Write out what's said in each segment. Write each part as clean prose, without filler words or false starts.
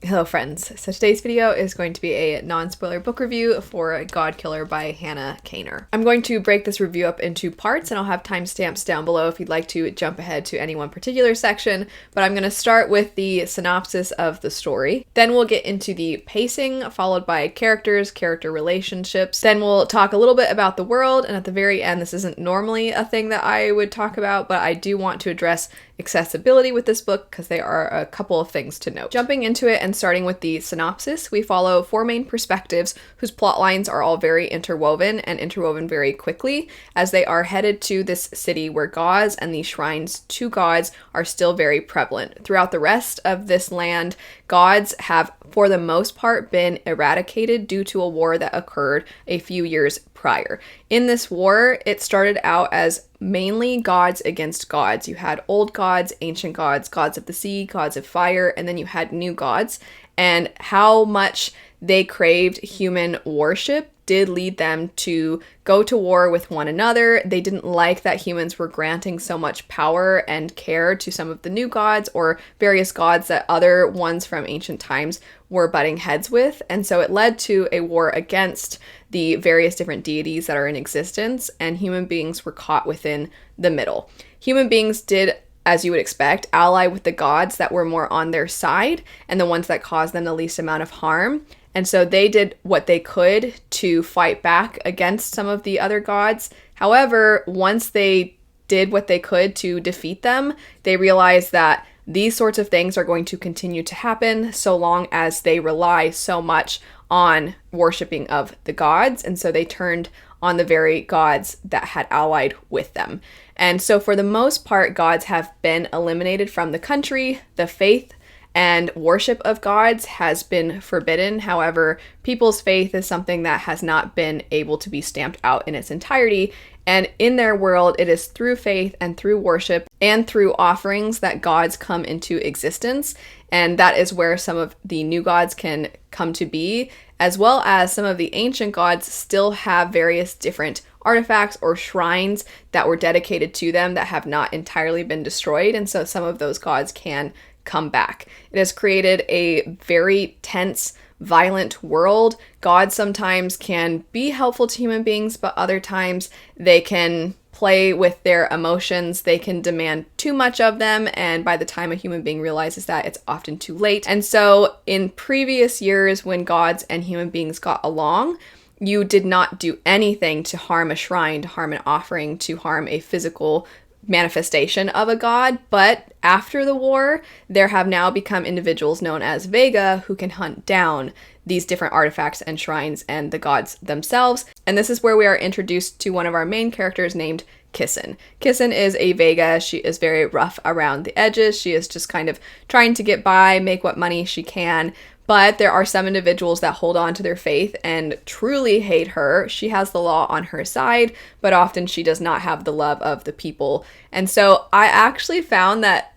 Hello friends, so today's video is going to be a non-spoiler book review for Godkiller by Hannah Kaner. I'm going to break this review up into parts and I'll have timestamps down below if you'd like to jump ahead to any one particular section, but I'm going to start with the synopsis of the story. Then we'll get into the pacing, followed by characters, character relationships. Then we'll talk a little bit about the world, and at the very end, this isn't normally a thing that I would talk about, but I do want to address accessibility with this book because there are a couple of things to note. Jumping into it and starting with the synopsis, we follow four main perspectives whose plot lines are all very interwoven and interwoven very quickly as they are headed to this city where gods and the shrines to gods are still very prevalent. Throughout the rest of this land, gods have, for the most part, been eradicated due to a war that occurred a few years prior. In this war, it started out as mainly gods against gods. You had old gods, ancient gods, gods of the sea, gods of fire, and then you had new gods. And how much they craved human worship did lead them to go to war with one another. They didn't like that humans were granting so much power and care to some of the new gods or various gods that other ones from ancient times were butting heads with. And so it led to a war against the various different deities that are in existence, and human beings were caught within the middle. Human beings did, as you would expect, ally with the gods that were more on their side and the ones that caused them the least amount of harm. And so they did what they could to fight back against some of the other gods. However, once they did what they could to defeat them, they realized that these sorts of things are going to continue to happen so long as they rely so much on worshiping of the gods. And so they turned on the very gods that had allied with them. And so for the most part, gods have been eliminated from the country. The faith and worship of gods has been forbidden. However, people's faith is something that has not been able to be stamped out in its entirety. And in their world, it is through faith and through worship and through offerings that gods come into existence. And that is where some of the new gods can come to be, as well as some of the ancient gods still have various different artifacts or shrines that were dedicated to them that have not entirely been destroyed. And so some of those gods can come back. It has created a very tense, violent world. Gods sometimes can be helpful to human beings, but other times they can play with their emotions. They can demand too much of them, and by the time a human being realizes that, it's often too late. And so in previous years, when gods and human beings got along, you did not do anything to harm a shrine, to harm an offering, to harm a physical manifestation of a god. But after the war, there have now become individuals known as Vega who can hunt down these different artifacts and shrines and the gods themselves. And this is where we are introduced to one of our main characters named Kissin. Kissin is a Vega. She is very rough around the edges. She is just kind of trying to get by, make what money she can. But there are some individuals that hold on to their faith and truly hate her. She has the law on her side, but often she does not have the love of the people. And so I actually found that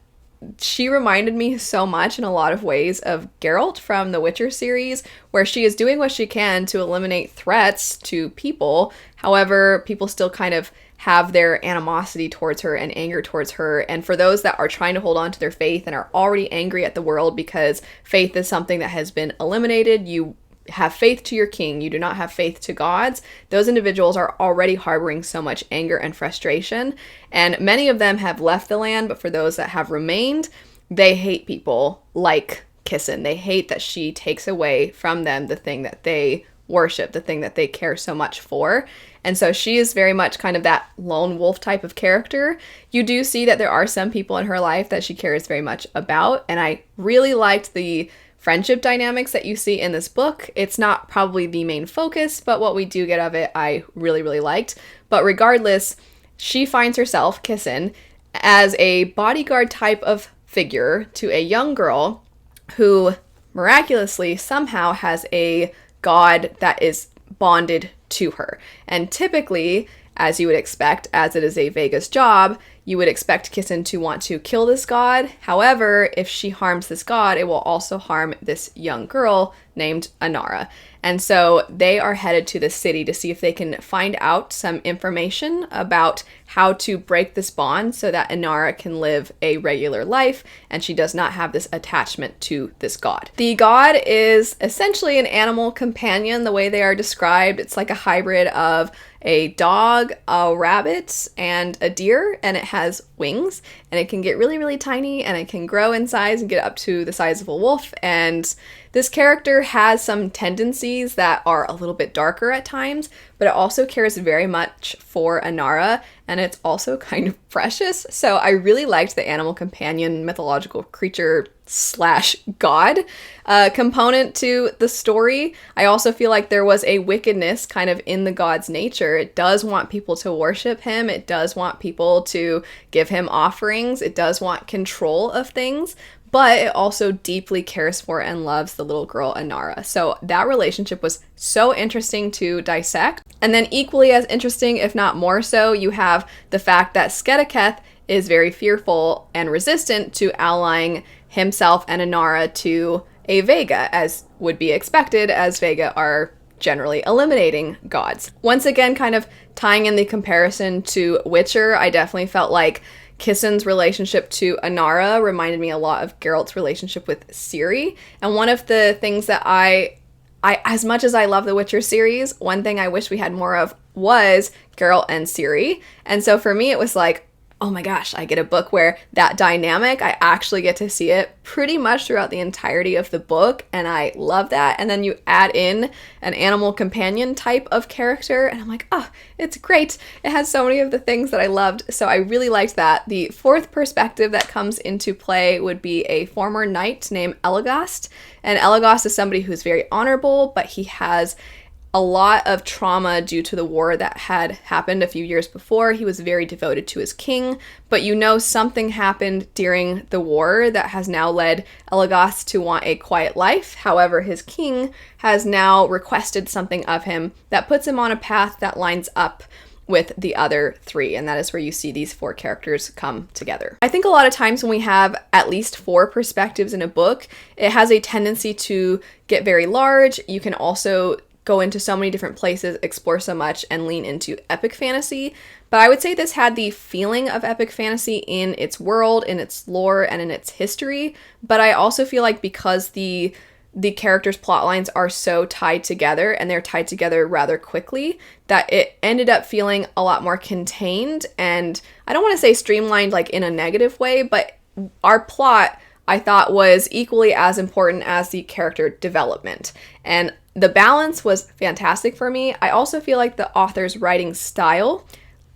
she reminded me so much in a lot of ways of Geralt from the Witcher series, where she is doing what she can to eliminate threats to people. However, people still kind of have their animosity towards her and anger towards her. And for those that are trying to hold on to their faith and are already angry at the world because faith is something that has been eliminated, you have faith to your king, you do not have faith to gods, those individuals are already harboring so much anger and frustration. And many of them have left the land, but for those that have remained, they hate people like Kissin. They hate that she takes away from them the thing that they worship, the thing that they care so much for. And so she is very much kind of that lone wolf type of character. You do see that there are some people in her life that she cares very much about, and I really liked the friendship dynamics that you see in this book. It's not probably the main focus, but what we do get of it, I really, really liked. But regardless, she finds herself, Kissin, as a bodyguard type of figure to a young girl who miraculously somehow has a god that is bonded to her. And typically, as you would expect, as it is a Vega's job, you would expect Kissin to want to kill this god. However, if she harms this god, it will also harm this young girl named Anara. And so they are headed to the city to see if they can find out some information about how to break this bond so that Inara can live a regular life and she does not have this attachment to this god. The god is essentially an animal companion the way they are described. It's like a hybrid of a dog, a rabbit, and a deer, and it has wings, and it can get really, really tiny, and it can grow in size and get up to the size of a wolf. And this character has some tendencies that are a little bit darker at times, but it also cares very much for Inara, and it's also kind of precious. So I really liked the animal companion mythological creature / god component to the story. I also feel like there was a wickedness kind of in the god's nature. It does want people to worship him. It does want people to give him offerings. It does want control of things, but it also deeply cares for and loves the little girl Inara. So that relationship was so interesting to dissect. And then equally as interesting, if not more so, you have the fact that Skedeketh is very fearful and resistant to allying himself and Inara to a Vega, as would be expected, as Vega are generally eliminating gods. Once again, kind of tying in the comparison to Witcher, I definitely felt like Kissen's relationship to Inara reminded me a lot of Geralt's relationship with Ciri. And one of the things that I as much as I love the Witcher series, one thing I wish we had more of was Geralt and Ciri. And so for me, it was like, oh my gosh, I get a book where that dynamic, I actually get to see it pretty much throughout the entirety of the book, and I love that. And then you add in an animal companion type of character, and I'm like, oh, it's great. It has so many of the things that I loved, so I really liked that. The fourth perspective that comes into play would be a former knight named Elagast, and Elagast is somebody who's very honorable, but he has a lot of trauma due to the war that had happened a few years before. He was very devoted to his king, but something happened during the war that has now led Elagast to want a quiet life. However, his king has now requested something of him that puts him on a path that lines up with the other three, and that is where you see these four characters come together. I think a lot of times when we have at least four perspectives in a book, it has a tendency to get very large. You can also go into so many different places, explore so much, and lean into epic fantasy. But I would say this had the feeling of epic fantasy in its world, in its lore, and in its history. But I also feel like because the characters' plot lines are so tied together, and they're tied together rather quickly, that it ended up feeling a lot more contained. And I don't want to say streamlined like in a negative way, but our plot, I thought, was equally as important as the character development. And the balance was fantastic for me. I also feel like the author's writing style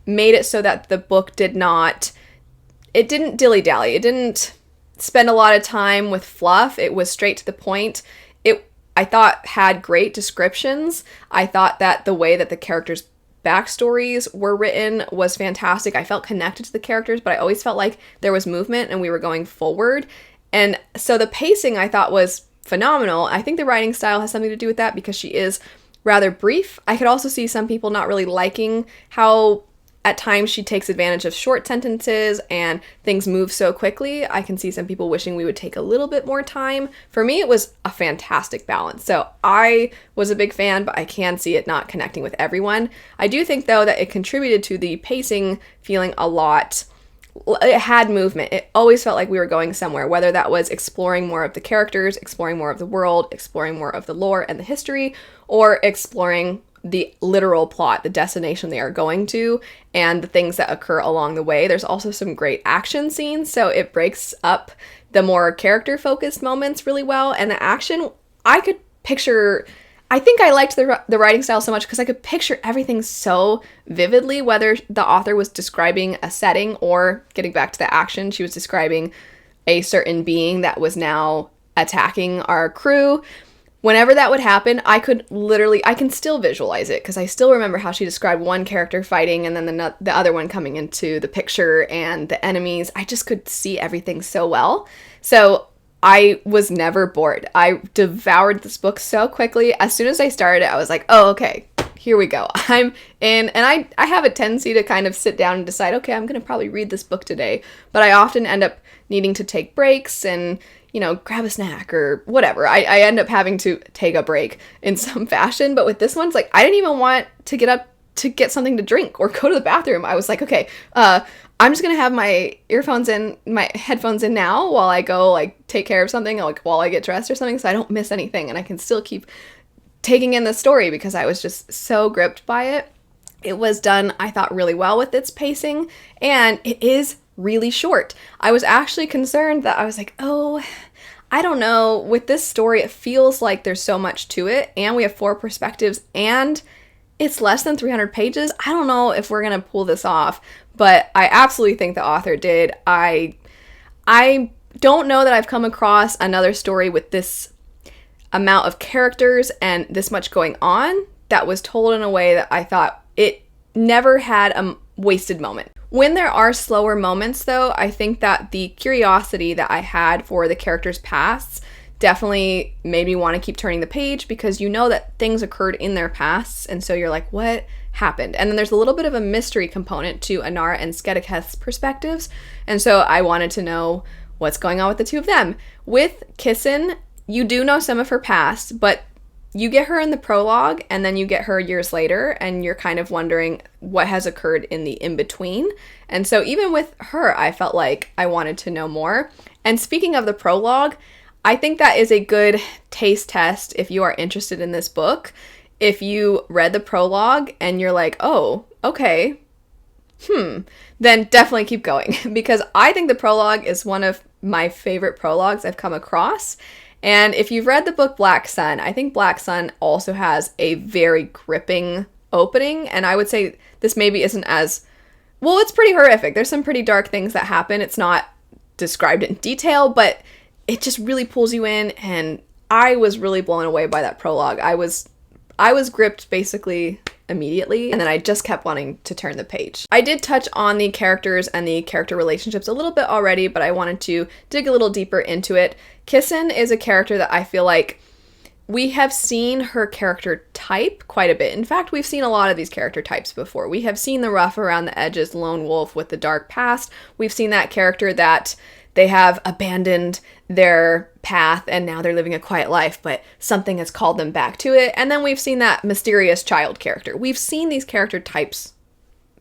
made it so that the book didn't dilly-dally. It didn't spend a lot of time with fluff. It was straight to the point. I thought, had great descriptions. I thought that the way that the characters' backstories were written was fantastic. I felt connected to the characters, but I always felt like there was movement and we were going forward. And so the pacing, I thought, was phenomenal. I think the writing style has something to do with that because she is rather brief. I could also see some people not really liking how at times she takes advantage of short sentences and things move so quickly. I can see some people wishing we would take a little bit more time. For me, it was a fantastic balance. So I was a big fan, but I can see it not connecting with everyone. I do think, though, that it contributed to the pacing feeling a lot. It had movement. It always felt like we were going somewhere, whether that was exploring more of the characters, exploring more of the world, exploring more of the lore and the history, or exploring the literal plot, the destination they are going to, and the things that occur along the way. There's also some great action scenes, so it breaks up the more character-focused moments really well. And the action, I think I liked the writing style so much because I could picture everything so vividly, whether the author was describing a setting or, getting back to the action, she was describing a certain being that was now attacking our crew. Whenever that would happen, I can still visualize it because I still remember how she described one character fighting and then the other one coming into the picture and the enemies. I just could see everything so well. So I was never bored. I devoured this book so quickly. As soon as I started, I was like, oh, okay, here we go. I'm in. And I have a tendency to kind of sit down and decide, okay, I'm going to probably read this book today. But I often end up needing to take breaks and, grab a snack or whatever. I end up having to take a break in some fashion. But with this one, it's like, I didn't even want to get up to get something to drink or go to the bathroom. I was like, okay, I'm just gonna have my my headphones in now while I go like take care of something, like while I get dressed or something, so I don't miss anything and I can still keep taking in the story, because I was just so gripped by it. It was done, I thought, really well with its pacing, and it is really short. I was actually concerned that I was like, oh, I don't know, with this story, it feels like there's so much to it, and we have 4 perspectives, and it's less than 300 pages. I don't know if we're going to pull this off, but I absolutely think the author did. I don't know that I've come across another story with this amount of characters and this much going on that was told in a way that I thought it never had a wasted moment. When there are slower moments, though, I think that the curiosity that I had for the characters' pasts definitely made me want to keep turning the page, because you know that things occurred in their pasts, and so you're like, what happened? And then there's a little bit of a mystery component to Inara and Skedeketh's perspectives, and so I wanted to know what's going on with the two of them. With Kissin, you do know some of her past, but you get her in the prologue, and then you get her years later, and you're kind of wondering what has occurred in the in-between. And so even with her, I felt like I wanted to know more. And speaking of the prologue, I think that is a good taste test if you are interested in this book. If you read the prologue and you're like, oh, okay, then definitely keep going, because I think the prologue is one of my favorite prologues I've come across. And if you've read the book Black Sun, I think Black Sun also has a very gripping opening, and I would say this maybe isn't as, well, it's pretty horrific. There's some pretty dark things that happen. It's not described in detail, but it just really pulls you in, and I was really blown away by that prologue. I was gripped basically immediately, and then I just kept wanting to turn the page. I did touch on the characters and the character relationships a little bit already, but I wanted to dig a little deeper into it. Kissin is a character that I feel like we have seen her character type quite a bit. In fact, we've seen a lot of these character types before. We have seen the rough around the edges lone wolf with the dark past. We've seen that character that they have abandoned their path and now they're living a quiet life, but something has called them back to it. And then we've seen that mysterious child character. We've seen these character types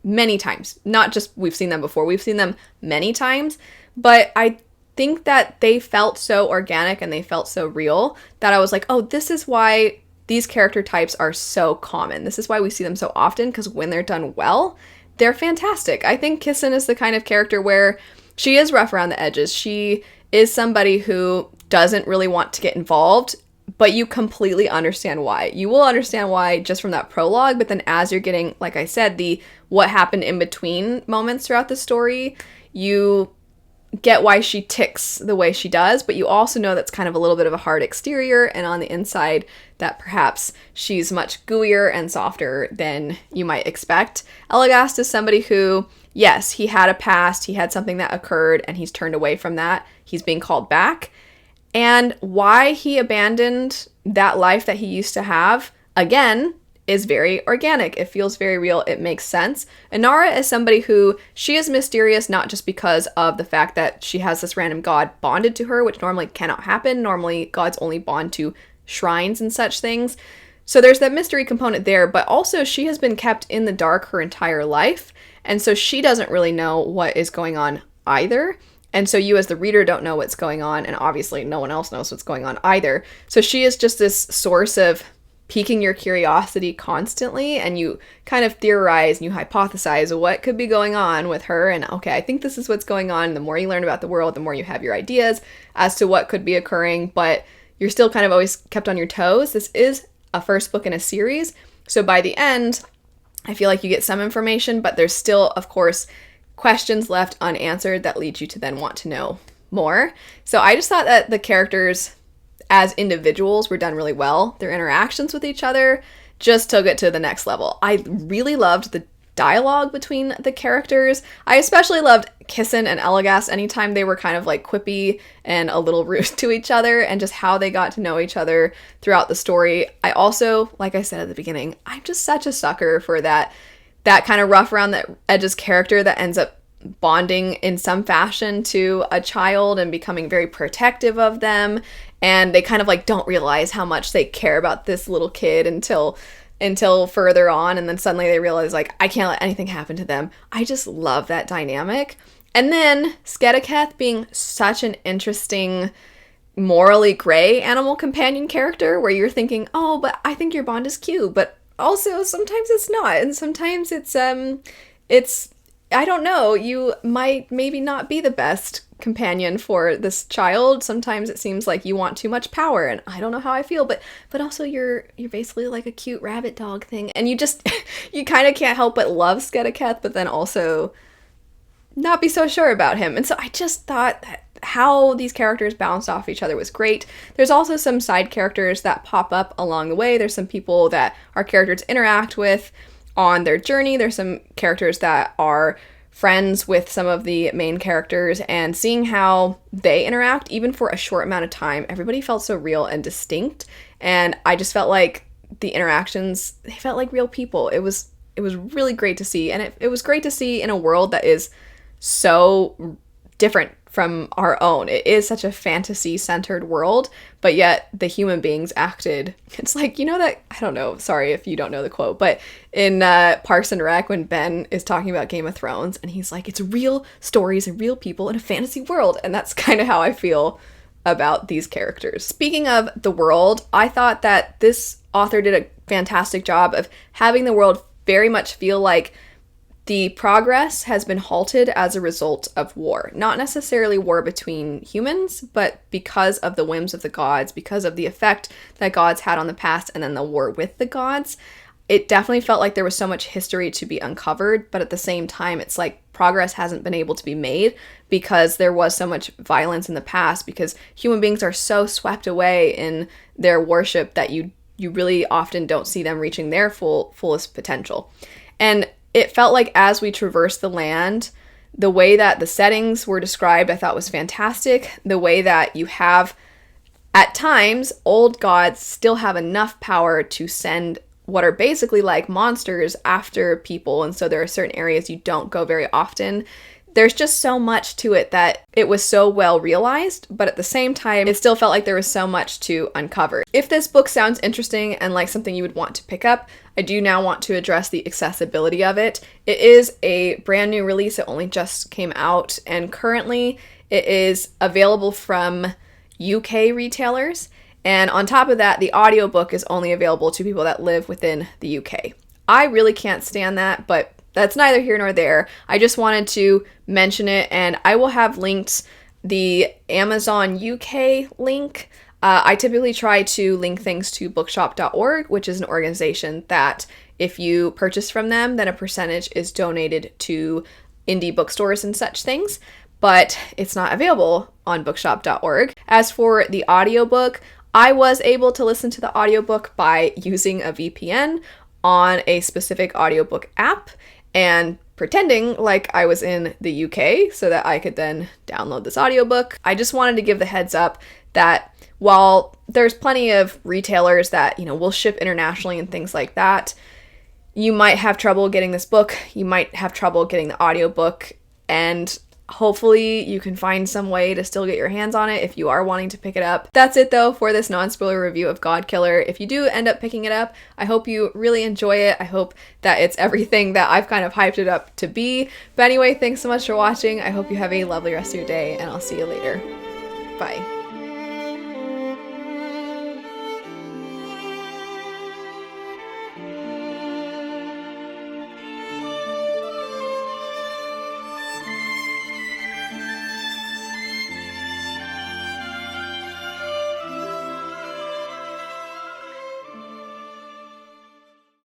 many times. Not just we've seen them before, we've seen them many times. But I think that they felt so organic and they felt so real that I was like, oh, this is why these character types are so common. This is why we see them so often, because when they're done well, they're fantastic. I think Kissin is the kind of character where she is rough around the edges. She is somebody who doesn't really want to get involved, but you completely understand why. You will understand why just from that prologue, but then as you're getting, like I said, the what happened in between moments throughout the story, you get why she ticks the way she does, but you also know that's kind of a little bit of a hard exterior, and on the inside that perhaps she's much gooier and softer than you might expect. Elagast is somebody who, yes, he had a past, he had something that occurred, and he's turned away from that. He's being called back. And why he abandoned that life that he used to have, again, is very organic. It feels very real. It makes sense. Inara is somebody who, she is mysterious not just because of the fact that she has this random god bonded to her, which normally cannot happen. Normally, gods only bond to shrines and such things. So there's that mystery component there, but also she has been kept in the dark her entire life, and so she doesn't really know what is going on either. And so you as the reader don't know what's going on, and obviously no one else knows what's going on either. So she is just this source of piquing your curiosity constantly, and you kind of theorize and you hypothesize what could be going on with her, and okay, I think this is what's going on. The more you learn about the world, the more you have your ideas as to what could be occurring, but you're still kind of always kept on your toes. This is a first book in a series, so by the end, I feel like you get some information, but there's still, of course, questions left unanswered that lead you to then want to know more. So I just thought that the characters as individuals were done really well. Their interactions with each other just took it to the next level. I really loved the dialogue between the characters. I especially loved Kissin and Elagast anytime they were kind of like quippy and a little rude to each other, and just how they got to know each other throughout the story. I also, like I said at the beginning, I'm just such a sucker for that kind of rough around the edges character that ends up bonding in some fashion to a child and becoming very protective of them, and they kind of like don't realize how much they care about this little kid until until further on, and then suddenly they realize, like, I can't let anything happen to them. I just love that dynamic. And then Skedeketh being such an interesting, morally gray animal companion character, where you're thinking, oh, but I think your bond is cute, but also sometimes it's not, and sometimes it's I don't know, you might maybe not be the best companion for this child. Sometimes it seems like you want too much power, and I don't know how I feel, but also you're basically like a cute rabbit dog thing, and you just you kind of can't help but love Skedeketh, but then also not be so sure about him. And so I just thought that how these characters bounced off each other was great. There's also some side characters that pop up along the way. There's some people that our characters interact with on their journey. There's some characters that are friends with some of the main characters, and seeing how they interact, even for a short amount of time, everybody felt so real and distinct. And I just felt like the interactions, they felt like real people. It was really great to see. And it was great to see in a world that is so different from our own. It is such a fantasy-centered world, but yet the human beings acted. It's like, you know that, I don't know, sorry if you don't know the quote, but in Parks and Rec, when Ben is talking about Game of Thrones, and he's like, it's real stories and real people in a fantasy world, and that's kind of how I feel about these characters. Speaking of the world, I thought that this author did a fantastic job of having the world very much feel like the progress has been halted as a result of war. Not necessarily war between humans, but because of the whims of the gods, because of the effect that gods had on the past, and then the war with the gods. It definitely felt like there was so much history to be uncovered, but at the same time, it's like progress hasn't been able to be made because there was so much violence in the past, because human beings are so swept away in their worship that you really often don't see them reaching their fullest potential. And it felt like as we traversed the land, the way that the settings were described, I thought was fantastic. The way that you have, at times, old gods still have enough power to send what are basically like monsters after people, and so there are certain areas you don't go very often. There's just so much to it that it was so well realized, but at the same time, it still felt like there was so much to uncover. If this book sounds interesting and like something you would want to pick up, I do now want to address the accessibility of it. It is a brand new release. It only just came out, and currently it is available from UK retailers. And on top of that, the audiobook is only available to people that live within the UK. I really can't stand that, but that's neither here nor there. I just wanted to mention it, and I will have linked the Amazon UK link. I typically try to link things to bookshop.org, which is an organization that if you purchase from them, then a percentage is donated to indie bookstores and such things, but it's not available on bookshop.org. As for the audiobook, I was able to listen to the audiobook by using a VPN on a specific audiobook app and pretending like I was in the UK so that I could then download this audiobook. I just wanted to give the heads up that while there's plenty of retailers that, will ship internationally and things like that, you might have trouble getting this book, you might have trouble getting the audiobook, and hopefully you can find some way to still get your hands on it if you are wanting to pick it up. That's it though for this non-spoiler review of Godkiller. If you do end up picking it up, I hope you really enjoy it. I hope that it's everything that I've kind of hyped it up to be. But anyway, thanks so much for watching. I hope you have a lovely rest of your day, and I'll see you later. Bye.